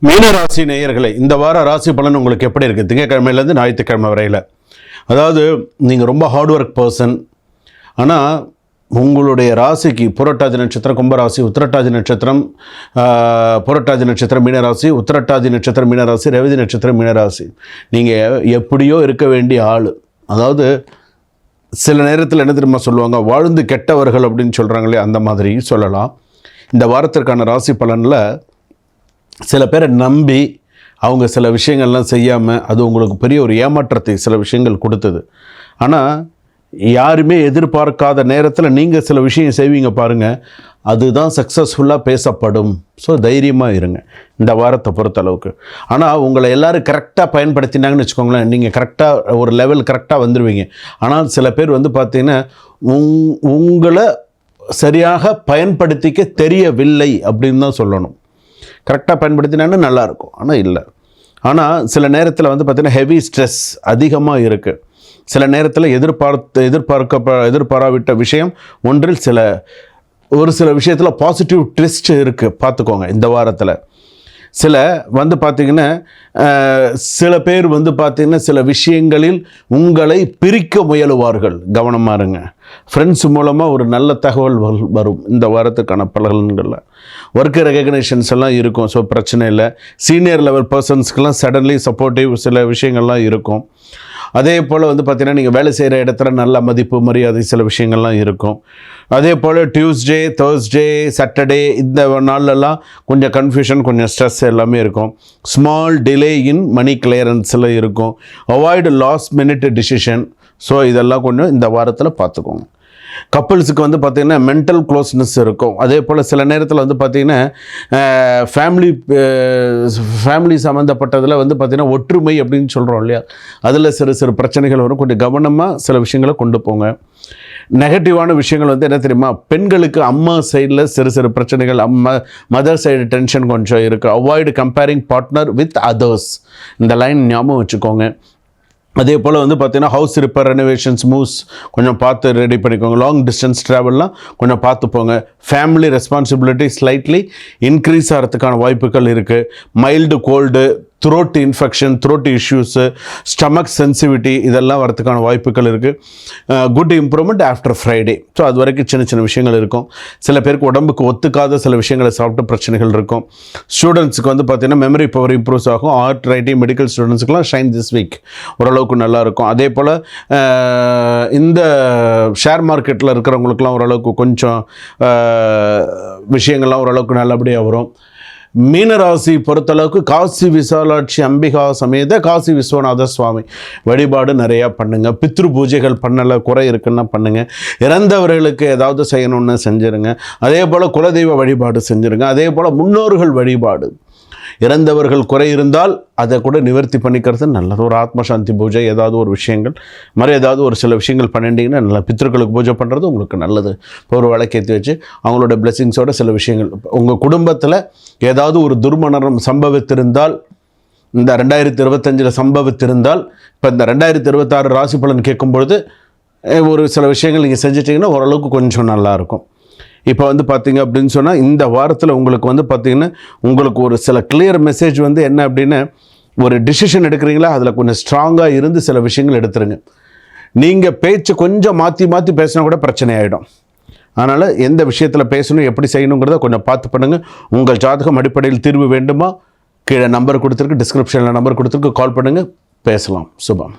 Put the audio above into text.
மீனராசி நேயர்களே, இந்த வார ராசி பலன் உங்களுக்கு எப்படி இருக்குது? திங்கட்கிழமையிலேருந்து ஞாயிற்றுக்கிழமை வரையில். அதாவது நீங்கள் ரொம்ப ஹார்ட் ஒர்க் பர்சன். ஆனால் உங்களுடைய ராசிக்கு புரட்டாதி நட்சத்திரம் கும்பராசி, உத்திரட்டாதி நட்சத்திரம் புரட்டாதி நட்சத்திரம் மீனராசி, உத்திரட்டாதி நட்சத்திரம் மீனராசி, ரேவதி நட்சத்திரம் மீனராசி. நீங்கள் எப்படியோ இருக்க வேண்டிய ஆள். அதாவது சில நேரத்தில் என்ன தெரியுமா சொல்லுவாங்க, வாழ்ந்து கெட்டவர்கள் அப்படின்னு சொல்கிறாங்களே, அந்த மாதிரி சொல்லலாம். இந்த வாரத்திற்கான ராசி பலனில் சில பேரை நம்பி அவங்க சில விஷயங்கள்லாம் செய்யாமல் அது உங்களுக்கு பெரிய ஒரு ஏமாற்றத்தை சில விஷயங்கள் கொடுத்தது. ஆனால் யாருமே எதிர்பார்க்காத நேரத்தில் நீங்கள் சில விஷயம் செய்வீங்க பாருங்கள், அதுதான் சக்ஸஸ்ஃபுல்லாக பேசப்படும். ஸோ தைரியமாக இருங்க இந்த வாரத்தை பொறுத்தளவுக்கு. ஆனால் உங்களை எல்லோரும் கரெக்டாக பயன்படுத்தினாங்கன்னு வச்சுக்கோங்களேன், நீங்கள் கரெக்டாக ஒரு லெவல் கரெக்டாக வந்துடுவீங்க. ஆனால் சில பேர் பார்த்திங்கன்னா உங்களை சரியாக பயன்படுத்திக்க தெரியவில்லை அப்படின்னு தான் சொல்லணும். கரெக்டாக பயன்படுத்தினான்னு நல்லாயிருக்கும், ஆனால் இல்லை. ஆனால் சில நேரத்தில் பார்த்திங்கன்னா ஹெவி ஸ்ட்ரெஸ் அதிகமாக இருக்குது. சில நேரத்தில் எதிர்பாராவிட்ட விஷயம் ஒன்றில் ஒரு சில விஷயத்தில் பாசிட்டிவ் ட்விஸ்ட் இருக்குது, பார்த்துக்கோங்க இந்த வாரத்தில். பார்த்திங்கன்னா சில பேர் பார்த்திங்கன்னா சில விஷயங்களில் உங்களை பிரிக்க முயலுவார்கள், கவனமாக இருங்க. ஃப்ரெண்ட்ஸ் மூலமாக ஒரு நல்ல தகவல் வரும் இந்த வாரத்துக்கான பலன்களில். ஒர்க் ரெகக்னேஷன்ஸ் எல்லாம் இருக்கும், ஸோ பிரச்சனை இல்லை. சீனியர் லெவல் பர்சன்ஸ்க்கெல்லாம் சடன்லி சப்போர்ட்டிவ் சில விஷயங்கள்லாம் இருக்கும். அதே போல் பார்த்திங்கன்னா நீங்கள் வேலை செய்கிற இடத்துல நல்ல மதிப்பு மரியாதை சில விஷயங்கள்லாம் இருக்கும். அதே போல் டியூஸ்டே, தேர்ஸ்டே, சாட்டர்டே இந்த நாள்லலாம் கொஞ்சம் கன்ஃபியூஷன், கொஞ்சம் ஸ்ட்ரெஸ் எல்லாமே இருக்கும். ஸ்மால் டிலே இன் மணி கிளியரன்ஸில் இருக்கும். Avoid last minute decision. So இதெல்லாம் கொஞ்சம் இந்த வாரத்தில் பார்த்துக்கோங்க. கப்புள்ஸுக்கு பார்த்திங்கன்னா மென்டல் க்ளோஸ்னஸ் இருக்கும். அதே போல் சில நேரத்தில் பார்த்திங்கன்னா ஃபேமிலி சம்மந்தப்பட்டதில் பார்த்திங்கன்னா ஒற்றுமை அப்படின்னு சொல்கிறோம் இல்லையா, அதில் சிறு பிரச்சனைகள் வரும். கொஞ்சம் கவனமாக சில விஷயங்களை கொண்டு போங்க. நெகட்டிவான விஷயங்கள் என்ன தெரியுமா, பெண்களுக்கு அம்மா சைடில் சிறு பிரச்சனைகள், மதர் சைடு டென்ஷன் கொஞ்சம் இருக்குது. Avoid comparing partner with others, இந்த லைன் ஞாபகம் வச்சுக்கோங்க. அதே போல் பார்த்திங்கன்னா ஹவுஸ் ரிப்பேர், ரெனோவேஷன்ஸ், மூவ்ஸ் கொஞ்சம் பார்த்து ரெடி பண்ணிக்கோங்க. லாங் டிஸ்டன்ஸ் ட்ராவல்லாம் கொஞ்சம் பார்த்து போங்க. ஃபேமிலி ரெஸ்பான்சிபிலிட்டி ஸ்லைட்லி இன்க்ரீஸ் ஆகிறதுக்கான வாய்ப்புகள் இருக்குது. Mild cold, throat infection, throat issues, stomach sensitivity இதெல்லாம் வரதுக்கான வாய்ப்புகள் இருக்குது. Good improvement after Friday. So அது வரைக்கும் சின்ன விஷயங்கள் இருக்கும். சில பேருக்கு உடம்புக்கு ஒத்துக்காத சில விஷயங்களை சாப்பிட்டு பிரச்சனைகள் இருக்கும். ஸ்டூடெண்ட்ஸுக்கு பார்த்திங்கன்னா மெமரி பவர் இம்ப்ரூவ்ஸ் ஆகும். ஆர்ட், ரைட்டிங், மெடிக்கல் ஸ்டூடெண்ட்ஸுக்கெலாம் ஷைன் திஸ் வீக் ஓரளவுக்கு நல்லாயிருக்கும். அதே போல் இந்த ஷேர் மார்க்கெட்டில் இருக்கிறவங்களுக்குலாம் ஓரளவுக்கு கொஞ்சம் விஷயங்கள்லாம் ஓரளவுக்கு நல்லபடியாக வரும். மீனராசி பொறுத்தளவுக்கு காசி விசாலாட்சி அம்பிகா சமேத காசி விஸ்வநாத சுவாமி வழிபாடு நிறையா பண்ணுங்கள். பித்ரு பூஜைகள் பண்ணலை, குறை இருக்குன்னா பண்ணுங்கள். இறந்தவர்களுக்கு ஏதாவது செய்யணுன்னு செஞ்சுருங்க. அதே போல் குலதெய்வ வழிபாடு செஞ்சுருங்க. அதே போல் முன்னோர்கள் வழிபாடு, இறந்தவர்கள் குறை இருந்தால் அதை கூட நிவர்த்தி பண்ணிக்கிறது நல்லது. ஒரு ஆத்மசாந்தி பூஜை, ஏதாவது ஒரு விஷயங்கள் மாதிரி ஏதாவது ஒரு சில விஷயங்கள் பண்ணிட்டீங்கன்னா நல்ல. பித்ருக்களுக்கு பூஜை பண்ணுறது உங்களுக்கு நல்லது. இப்போ ஒரு விளக்கேற்றி வச்சு அவங்களோட பிளெஸிங்ஸோட சில விஷயங்கள். உங்கள் குடும்பத்தில் ஏதாவது ஒரு துர்மரணம் சம்பவித்திருந்தால், இந்த 2025 சம்பவித்திருந்தால், இப்போ இந்த 2026 ராசி பலன் கேட்கும்பொழுது ஒரு சில விஷயங்கள் நீங்கள் செஞ்சிட்டிங்கன்னா ஓரளவுக்கு கொஞ்சம் நல்லாயிருக்கும். இப்போ பார்த்திங்க அப்படின்னு சொன்னால் இந்த வாரத்தில் உங்களுக்கு பார்த்திங்கன்னா உங்களுக்கு ஒரு சில கிளியர் மெசேஜ் என்ன அப்படின்னா, ஒரு டிசிஷன் எடுக்கிறீங்களா அதில் கொஞ்சம் ஸ்ட்ராங்காக இருந்து சில விஷயங்கள் எடுத்துருங்க. நீங்கள் பேச்சு கொஞ்சம் மாற்றி பேசினா கூட பிரச்சனை ஆகிடும். அதனால் எந்த விஷயத்தில் பேசணும், எப்படி செய்யணுங்கிறத கொஞ்சம் பார்த்து பண்ணுங்கள். உங்கள் ஜாதகம் அடிப்படையில் தீர்வு வேண்டுமா, கீழே நம்பர் கொடுத்துருக்கு, டிஸ்கிரிப்ஷனில் நம்பர் கொடுத்துருக்கு, கால் பண்ணுங்கள், பேசலாம். சுபம்.